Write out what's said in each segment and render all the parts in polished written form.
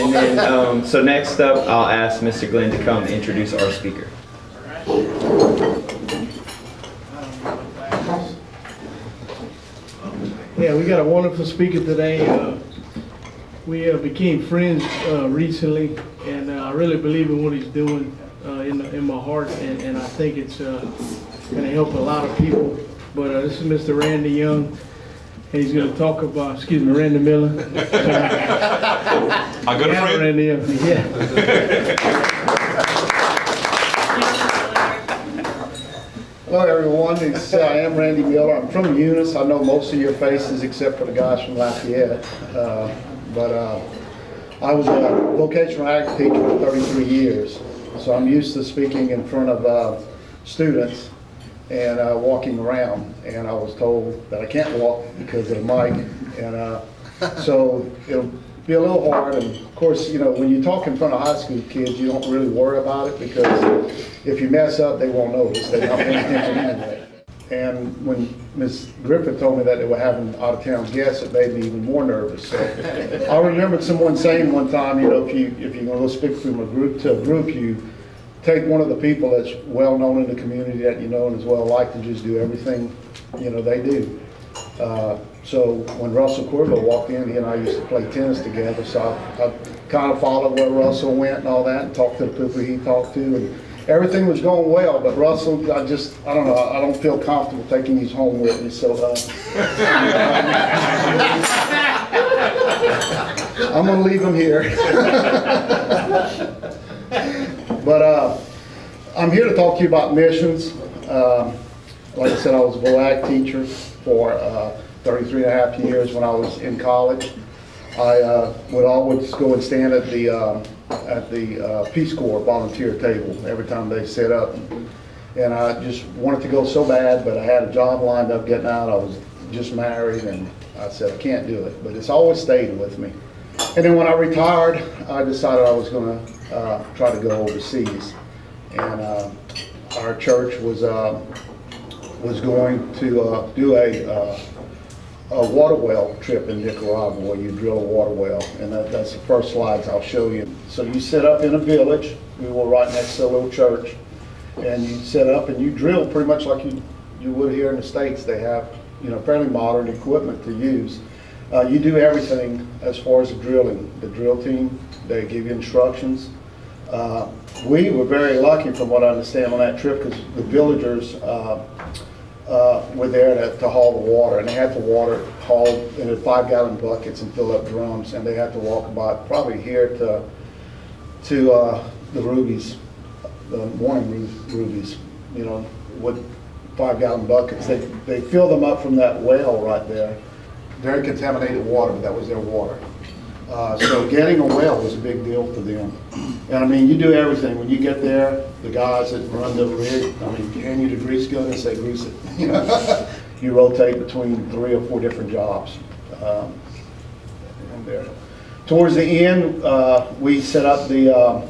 And then, so next up, I'll ask Mr. Glenn to come introduce our speaker. Yeah, we got a wonderful speaker today. We became friends recently, and I really believe in what he's doing in my heart, and I think it's going to help a lot of people. But this is Mr. Randy Young, and he's going to talk about, excuse me, Randy Miller. I got a friend. Randy Young, yeah. Hello everyone, I am Randy Miller. I'm from Eunice. I know most of your faces except for the guys from Lafayette. I was a vocational ag teacher for 33 years. So I'm used to speaking in front of students and walking around. And I was told that I can't walk because of the mic. And so it'll be a little hard. And of course, you know, when you talk in front of high school kids, you don't really worry about it because if you mess up, they won't notice. They're not paying attention anyway. And when Ms. Griffith told me that they were having out-of-town guests, it made me even more nervous. So I remembered someone saying one time, you know, if you're going to go speak from a group to a group, you take one of the people that's well known in the community that you know and is well liked to just do everything, you know, they do. So when Russell Corville walked in, he and I used to play tennis together, so I kind of followed where Russell went and all that, and talked to the people he talked to, and everything was going well. But Russell, I don't know, I don't feel comfortable taking these home with me, so I'm going to leave him here. But I'm here to talk to you about missions. Like I said, I was a VOAG teacher for 33 and a half years when I was in college. I would always go and stand at the Peace Corps volunteer table every time they set up. And I just wanted to go so bad, but I had a job lined up getting out. I was just married, and I said, I can't do it. But it's always stayed with me. And then when I retired, I decided I was going to try to go overseas. And our church was going to do a water well trip in Nicaragua where you drill a water well, and that's the first slides I'll show you. So you set up in a village. We were right next to a little church, and you set up and you drill pretty much like you would here in the States. They have, you know, fairly modern equipment to use. You do everything as far as the drilling. The drill team, they give you instructions. We were very lucky, from what I understand, on that trip, because the villagers were there to haul the water, and they had the water hauled in 5-gallon buckets and fill up drums, and they had to walk about probably here to the rubies, the morning rubies, you know, with 5-gallon buckets. They fill them up from that well right there. Very contaminated water, but that was their water. So getting a well was a big deal for them. And I mean, you do everything. When you get there, the guys that run the rig, I mean, hand you the grease gun and say grease it. You know, you rotate between 3 or 4 different jobs. And there. Towards the end, we set up the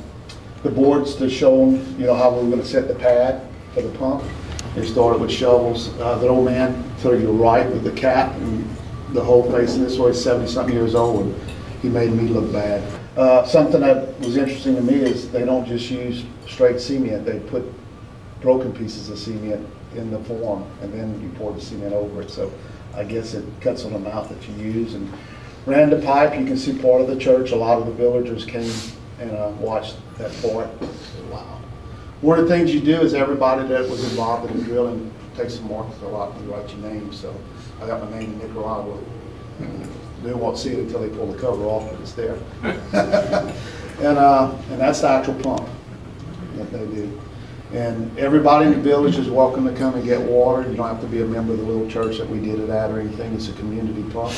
boards to show them, you know, how we were going to set the pad for the pump. They started with shovels. The old man to your right with the cap and the whole facing this way, 70-something years old, and he made me look bad. Something that was interesting to me is they don't just use straight cement. They put broken pieces of cement in the form, and then you pour the cement over it. So I guess it cuts on the amount that you use. And ran the pipe. You can see part of the church. A lot of the villagers came and watched that part. Wow. One of the things you do is everybody that was involved in the drilling takes some marks a lot and write your name. So I got my name in Nicaragua. They won't see it until they pull the cover off, but it's there. And that's the actual pump that they do. And everybody in the village is welcome to come and get water. You don't have to be a member of the little church that we did it at or anything. It's a community pump.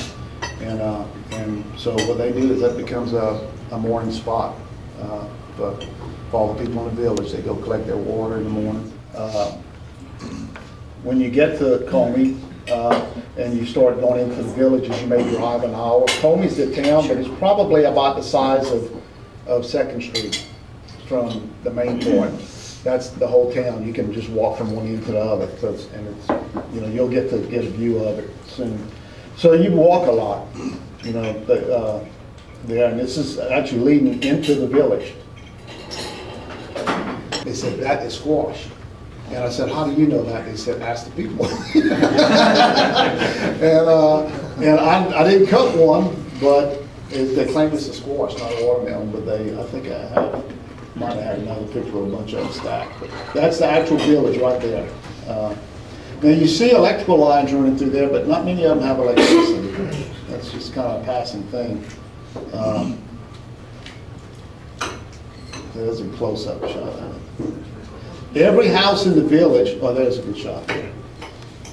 And so what they do is that becomes a mooring spot for all the people in the village. They go collect their water in the morning. When you get to Comey, and you start going into the villages, you may drive an hour. Comey's the town, but it's probably about the size of 2nd Street from the main point. That's the whole town. You can just walk from one end to the other, and it's, you know, you'll get a view of it soon. So you walk a lot. You know, there, and this is actually leading into the village. They said, that is squash. And I said, how do you know that? They said, ask the people. And I didn't cut one, but they claim it's a squash, not a watermelon, but I think I might have had another picture of a bunch of them stacked. But that's the actual village right there. Now you see electrical lines running through there, but not many of them have electricity. That's just kind of a passing thing. There's a close-up shot of it. Every house in the village, oh, there's a good shot there.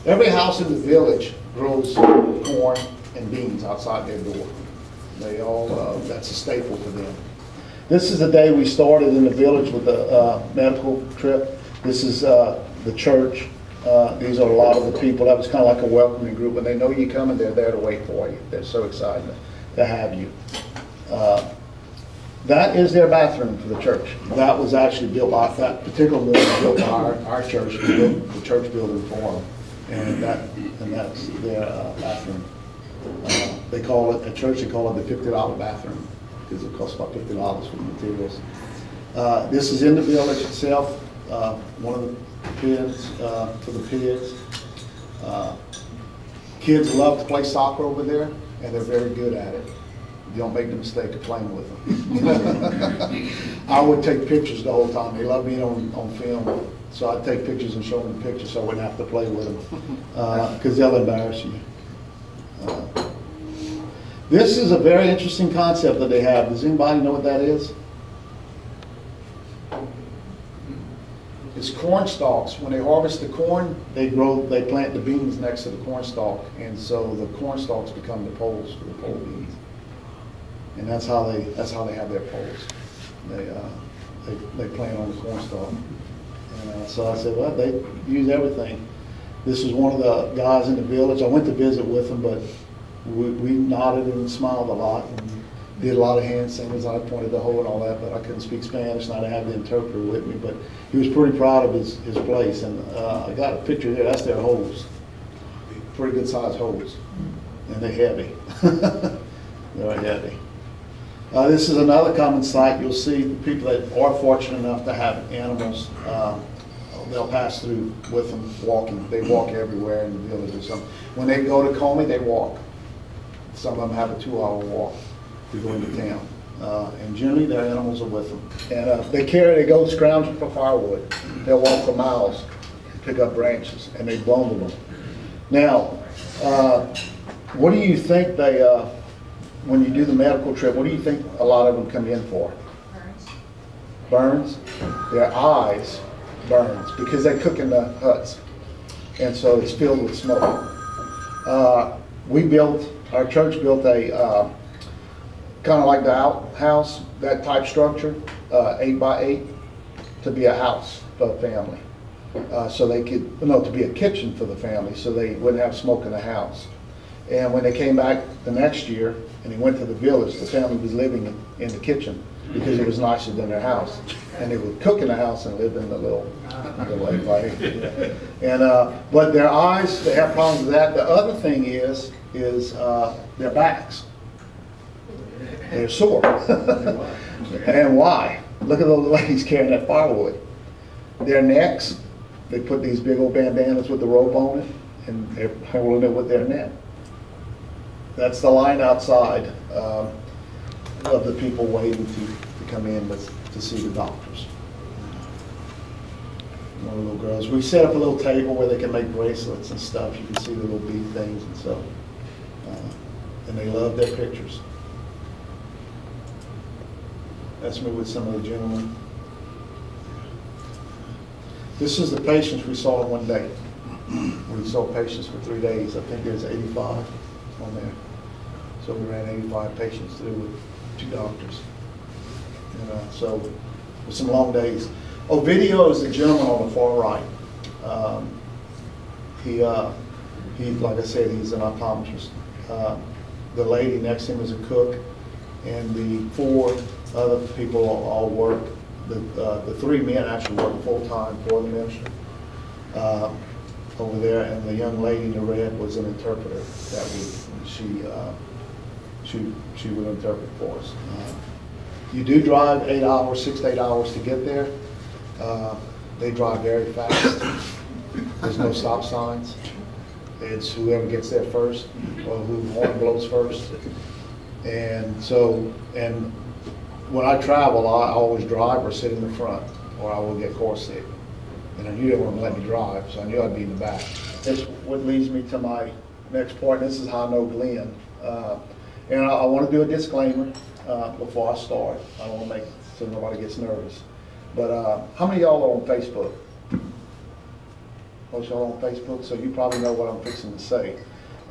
Every house in the village grows corn and beans outside their door. They all, that's a staple for them. This is the day we started in the village with the medical trip. This is the church. These are a lot of the people. That was kind of like a welcoming group. When they know you coming, they're there to wait for you. They're so excited to have you. That is their bathroom for the church. That was actually built by, that particular building was built by our church. We built the church building for them. And that's their bathroom. They call it, at church they call it the $50 bathroom because it costs about $50 for the materials. This is in the village itself. One of the pens for the pigs. Kids love to play soccer over there, and they're very good at it. You don't make the mistake of playing with them. I would take pictures the whole time. They love being on film. So I'd take pictures and show them the pictures so I wouldn't have to play with them. Because they'll embarrass you. This is a very interesting concept that they have. Does anybody know what that is? It's corn stalks. When they harvest the corn, they plant the beans next to the corn stalk. And so the corn stalks become the poles for the pole beans. And that's how they have their poles. They plant on the corn stalk. And so I said, well, they use everything. This is one of the guys in the village. I went to visit with him, but we nodded and smiled a lot and did a lot of hand signals. I pointed the hole and all that, but I couldn't speak Spanish and I didn't have the interpreter with me. But he was pretty proud of his place. And I got a picture there. That's their holes. Pretty good sized holes. And they're heavy. They're heavy. This is another common sight. You'll see the people that are fortunate enough to have animals. They'll pass through with them walking. They walk everywhere in the village or something. When they go to Comey, they walk. Some of them have a 2-hour walk to go into town. And generally their animals are with them. And they go scrounging for firewood. They'll walk for miles, pick up branches, and they bundle them. Now, what do you think when you do the medical trip, what do you think a lot of them come in for? Burns. Their eyes burns because they cook in the huts. And so it's filled with smoke. Our church built a, kind of like the outhouse, that type structure, 8 by 8, to be a house for a family. So they could, to be a kitchen for the family so they wouldn't have smoke in the house. And when they came back the next year and they went to the village, the family was living in the kitchen because it was nicer than their house. And they would cook in the house and live in the little 8 by 8. And but their eyes, they have problems with that. The other thing is their backs. They're sore. And why? Look at those ladies carrying that firewood. Their necks, they put these big old bandanas with the rope on it, and they're holding it with their neck. That's the line outside of the people waiting to come in to see the doctors. One of the little girls. We set up a little table where they can make bracelets and stuff. You can see the little bead things and stuff. And they love their pictures. That's me with some of the gentlemen. This is the patients we saw in one day. We saw patients for 3 days. I think there's 85 on there. So we ran 85 patients through with 2 doctors. And, so with some long days. Video is the gentleman on the far right. He, like I said, he's an optometrist. The lady next to him is a cook, and the 4 other people all work. The 3 men actually work full time for the ministry over there, and the young lady in the red was an interpreter that week. she would interpret for us. You do drive 8 hours, 6 to 8 hours to get there. They drive very fast. There's no stop signs. It's whoever gets there first or who horn blows first. And so, and when I travel, I always drive or sit in the front, or I will get car sick. And I knew they weren't going to let me drive, so I knew I'd be in the back. That's what leads me to my next point. This is how I know Glenn. And I want to do a disclaimer before I start. I don't want to make it so nobody gets nervous. But how many of y'all are on Facebook? Most of y'all on Facebook, so you probably know what I'm fixing to say.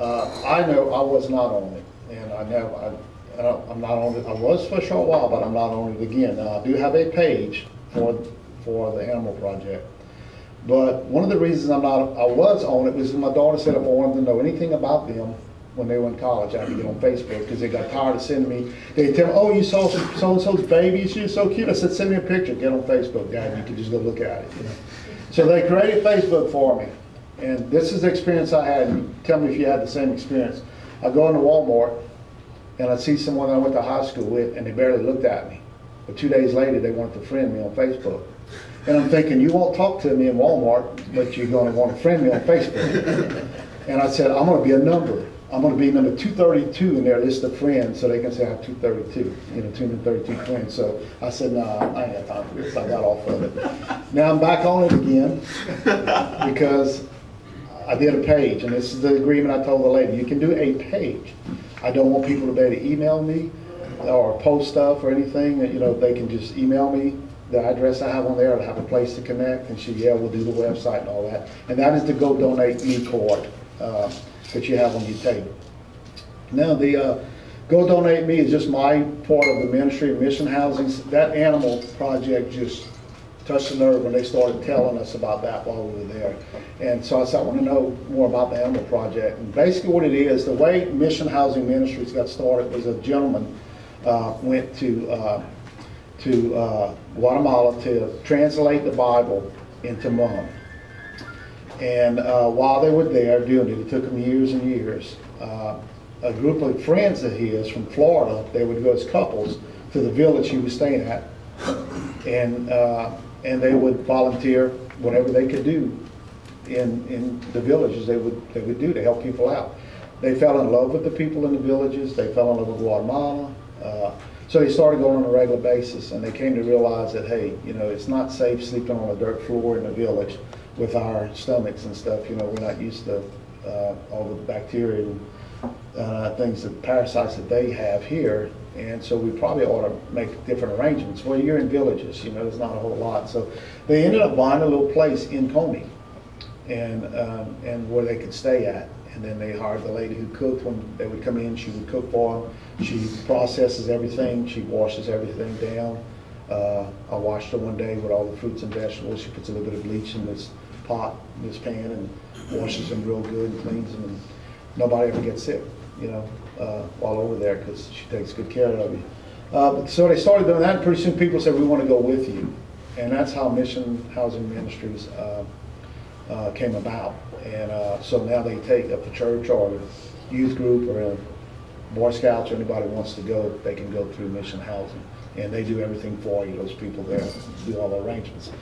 I know I was not on it, and I'm not on it. I was for a short while, but I'm not on it again. Now, I do have a page for the Animal Project. But one of the reasons I was on it was my daughter said if I wanted to know anything about them when they were in college, I had to get on Facebook because they got tired of sending me. They'd tell me, oh, you saw so-and-so's baby, she's so cute. I said, send me a picture, get on Facebook, Dad, you can just go look at it. You know? So they created Facebook for me. And this is the experience I had. You tell me if you had the same experience. I go into Walmart and I see someone I went to high school with and they barely looked at me. But 2 days later, they wanted to friend me on Facebook. And I'm thinking, you won't talk to me in Walmart, but you're going to want to friend me on Facebook. And I said, I'm going to be a number. I'm going to be number 232 in their list of friends, so they can say I have 232, 232 friends. So I said, nah, I ain't got time for this. I got off of it. Now I'm back on it again because I did a page, and this is the agreement I told the lady. You can do a page. I don't want people to be able to email me or post stuff or anything. They can just email me the address I have on there to have a place to connect, and she, yeah, we'll do the website and all that. And that is the Go Donate Me card that you have on your table. Now the Go Donate Me is just my part of the ministry of mission housing. That animal project just touched the nerve when they started telling us about that while we were there. And so I said, I want to know more about the animal project. And basically what it is, the way mission housing ministries got started was a gentleman went to Guatemala to translate the Bible into Hmong. And while they were there doing it took them years and years. A group of friends of his from Florida, they would go as couples to the village he was staying at, and they would volunteer whatever they could do in the villages. They would do to help people out. They fell in love with the people in the villages. They fell in love with Guatemala. So they started going on a regular basis, and they came to realize that, hey, it's not safe sleeping on a dirt floor in the village with our stomachs and stuff. We're not used to all the bacteria and things, the parasites that they have here, and so we probably ought to make different arrangements. Well, you're in villages, there's not a whole lot. So they ended up buying a little place in Coney, and where they could stay at. And then they hired the lady who cooked. When they would come in, she would cook for them. She processes everything. She washes everything down. I watched her one day with all the fruits and vegetables. She puts a little bit of bleach in this pot, in this pan, and washes them real good and cleans them. And nobody ever gets sick, while over there, because she takes good care of you. So they started doing that, and pretty soon people said, we want to go with you. And that's how Mission Housing Ministries came about. And so now they take up a church or a youth group or a Boy Scouts or anybody who wants to go, they can go through Mission Housing. And they do everything for you, those people there do all the arrangements.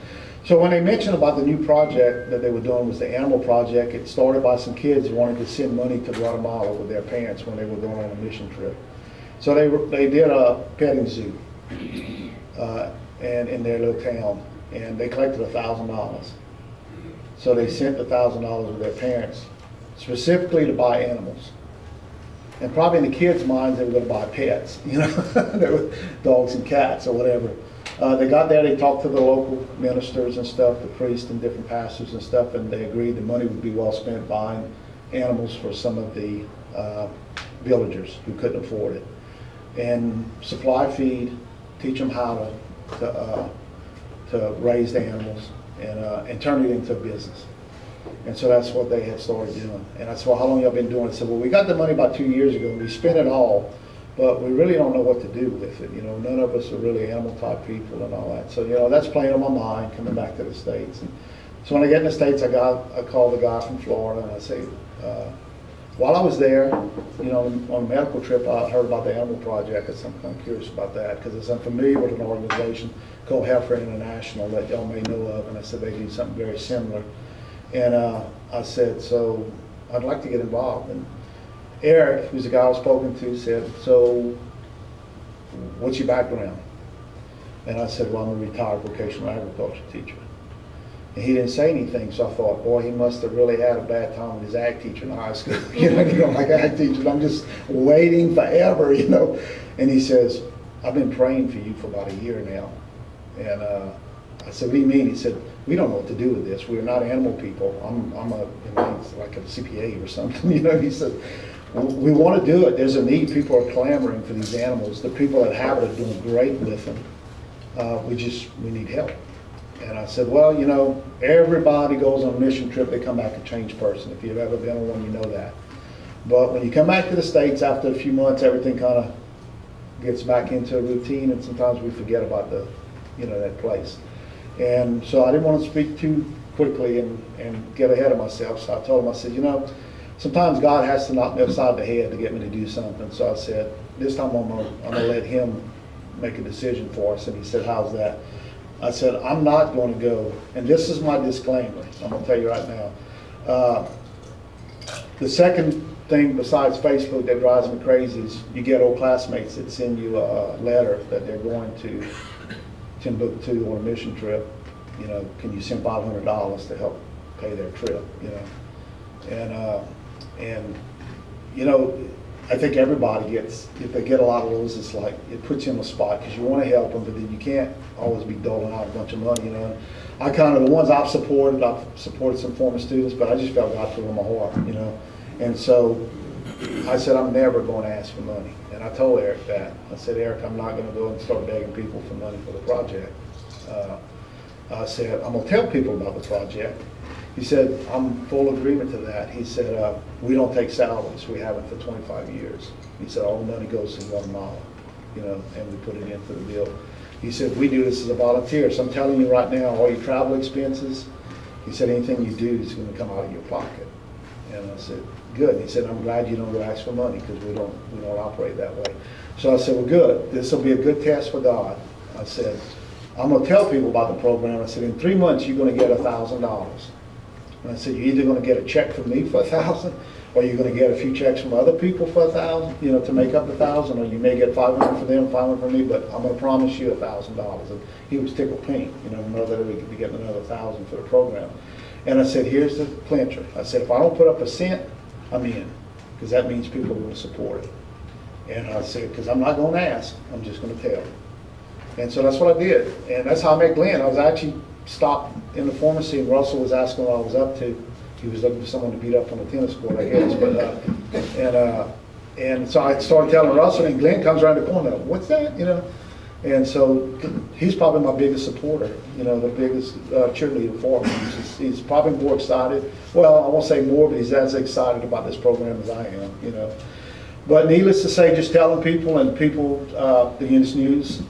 So when they mentioned about the new project that they were doing was the Animal Project, it started by some kids who wanted to send money to Guatemala with their parents when they were going on a mission trip. So they did a petting zoo and in their little town, and they collected $1,000. So they sent $1,000 with their parents, specifically to buy animals. And probably in the kids' minds, they were going to buy pets, There were dogs and cats or whatever. They got there, they talked to the local ministers and stuff, the priests and different pastors and stuff, and they agreed the money would be well spent buying animals for some of the villagers who couldn't afford it. And supply feed, teach them how to raise the animals, and turn it into a business. And so that's what they had started doing. And I said, well, how long y'all been doing it? I said, well, we got the money about 2 years ago, and we spent it all, but we really don't know what to do with it. None of us are really animal type people and all that. So, that's playing on my mind coming back to the States. And so when I get in the States, I call the guy from Florida, and I say, while I was there, you know, on a medical trip, I heard about the Animal Project. I'm kind of curious about that because I'm familiar with an organization called Heifer International that y'all may know of, and I said they do something very similar. And I said, so I'd like to get involved. And Eric, who's the guy I was spoken to, said, so what's your background? And I said, well, I'm a retired vocational agriculture teacher. And he didn't say anything, so I thought, boy, he must have really had a bad time with his ag teacher in high school. You know, like ag teachers, I'm just waiting forever, you know. And he says, I've been praying for you for about a year now. And I said, what do you mean? He said, we don't know what to do with this. We're not animal people. I'm a, you know, he's like a CPA or something, you know. He said, we want to do it. There's a need. People are clamoring for these animals. The people that have it are doing great with them. We need help. And I said, well, you know, everybody goes on a mission trip, they come back a changed person. If you've ever been on one, you know that. But when you come back to the States after a few months, everything kind of gets back into a routine, and sometimes we forget about the, you know, that place. And so I didn't want to speak too quickly and get ahead of myself. So I told him, I said, you know, sometimes God has to knock me upside the head to get me to do something. So I said, this time I'm gonna let him make a decision for us. And he said, how's that? I said, I'm not going to go, and this is my disclaimer, I'm going to tell you right now. The second thing besides Facebook that drives me crazy is you get old classmates that send you a letter that they're going to Timbuktu on a mission trip. You know, can you send $500 to help pay their trip, you know? And you know, I think everybody gets, if they get a lot of those, it's like, it puts you on the spot because you want to help them, but then you can't always be doling out a bunch of money, you know. I kind of, the ones I've supported some former students, but I just felt God put it on my heart, you know. And so I said, I'm never going to ask for money. And I told Eric that. I said, Eric, I'm not going to go and start begging people for money for the project. I said, I'm going to tell people about the project. He said, I'm full agreement to that. He said, we don't take salaries. We haven't for 25 years. He said, all the money goes to Guatemala, you know, and we put it into the bill. He said, we do this as a volunteer. So I'm telling you right now, all your travel expenses, he said, anything you do is going to come out of your pocket. And I said, good. He said, I'm glad you don't go ask for money because we don't operate that way. So I said, well, good. This will be a good test for God. I said, I'm going to tell people about the program. I said, in 3 months, you're going to get $1,000. And I said, you're either going to get a check from me for $1,000, or you're going to get a few checks from other people for $1,000, you know, to make up the $1,000, or you may get $500 for them, $500 for me, but I'm going to promise you $1,000. And he was tickled pink, you know that we could be getting another $1,000 for the program. And I said, here's the clincher. I said, if I don't put up a cent, I'm in, because that means people are going to support it. And I said, because I'm not going to ask, I'm just going to tell. And so that's what I did. And that's how I met Glenn. I was actually stopped in the pharmacy, and Russell was asking what I was up to. He was looking for someone to beat up on the tennis court, I guess. But and so I started telling Russell, and Glenn comes around the corner. What's that? You know. And so he's probably my biggest supporter. You know, the biggest cheerleader for me. He's probably more excited. Well, I won't say more, but he's as excited about this program as I am. You know. But needless to say, just telling people, and people, the Eunice News,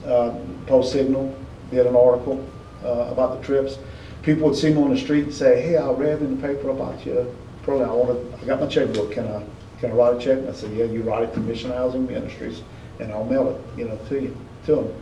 Post Signal did an article about the trips. People would see me on the street and say, hey, I read in the paper about your program. I got my checkbook. Can I write a check? And I said, yeah, you write it to Mission Housing Ministries, and I'll mail it, you know, to them.